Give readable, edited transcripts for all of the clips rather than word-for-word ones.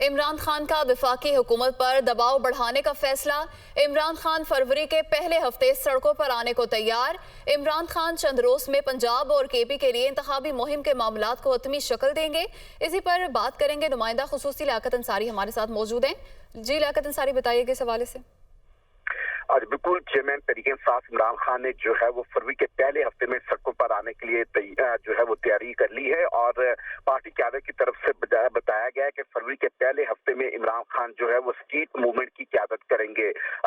عمران خان کا وفاقی حکومت پر دباؤ بڑھانے کا فیصلہ۔ عمران خان فروری کے پہلے ہفتے سڑکوں پر آنے کو تیار۔ عمران خان چند روز میں پنجاب اور کے پی کے لیے انتخابی مہم کے معاملات کو حتمی شکل دیں گے۔ اسی پر بات کریں گے، نمائندہ خصوصی لیاقت انصاری ہمارے ساتھ موجود ہیں۔ جی لیاقت انصاری، بتائیے کہ اس حوالے سے۔ آج بالکل چیئرمین تحریک انصاف عمران خان نے جو ہے وہ فروری کے پہلے ہفتے میں سڑکوں پر آنے کے لیے جو ہے وہ تیاری کر لی ہے، اور پارٹی قیادت کی طرف سے بتایا گیا ہے کہ فروری کے پہلے ہفتے میں عمران خان جو ہے وہ اسٹریٹ موومنٹ کی قیادت کریں گے۔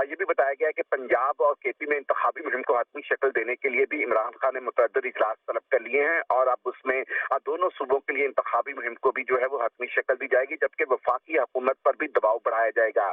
یہ بھی بتایا گیا ہے کہ پنجاب اور کے پی میں انتخابی مہم کو حتمی شکل دینے کے لیے بھی عمران خان نے متعدد اجلاس طلب کر لیے ہیں، اور اب اس میں دونوں صوبوں کے لیے انتخابی مہم کو بھی جو ہے وہ حتمی شکل دی جائے گی، جبکہ وفاقی حکومت پر بھی دباؤ بڑھایا جائے گا۔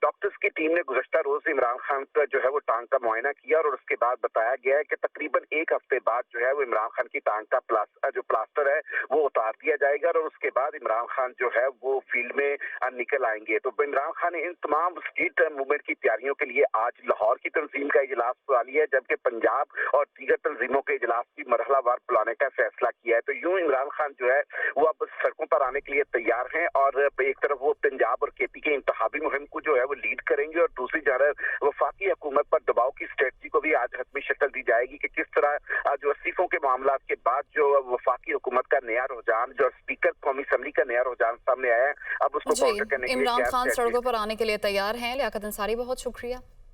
ڈاکٹرز کی ٹیم نے گزشتہ روز عمران خان کا جو ہے وہ ٹانگ کا معائنہ کیا، اور اس کے بعد بتایا گیا ہے کہ تقریباً ایک ہفتے بعد جو ہے وہ عمران خان کی ٹانگ کا جو پلاسٹر ہے وہ اتار دیا جائے گا، اور اس کے بعد عمران خان جو ہے وہ فیلڈ میں نکل آئیں گے۔ تو عمران خان نے ان تمام اسٹریٹ موومنٹ کی تیاریوں کے لیے آج لاہور کی تنظیم کا اجلاس بلا لیا ہے، جبکہ پنجاب اور دیگر تنظیموں کے اجلاس بھی مرحلہ وار بلانے کا فیصلہ کیا ہے۔ تو یوں عمران خان جو ہے وہ اب سڑکوں پر آنے کے لیے تیار ہیں، اور ایک طرف وہ پنجاب اور کے پی کے انتخابی مہم کو جو ہے وہ لیڈ کریں گے، اور دوسری جانب وفاقی حکومت پر دباؤ کی اسٹریٹجی کو بھی آج حتمی شکل دی جائے گی کہ کس طرح جو استعفوں کے معاملات کے بعد جو وفاقی حکومت کا نیا رجحان، جو اسپیکر قومی اسمبلی کا نیا رجحان سامنے آیا ہے، اب اس کو کاؤنٹر کرنے کے لیے عمران خان سڑکوں پر آنے کے لیے تیار ہیں۔ لیاقت انصاری، بہت شکریہ۔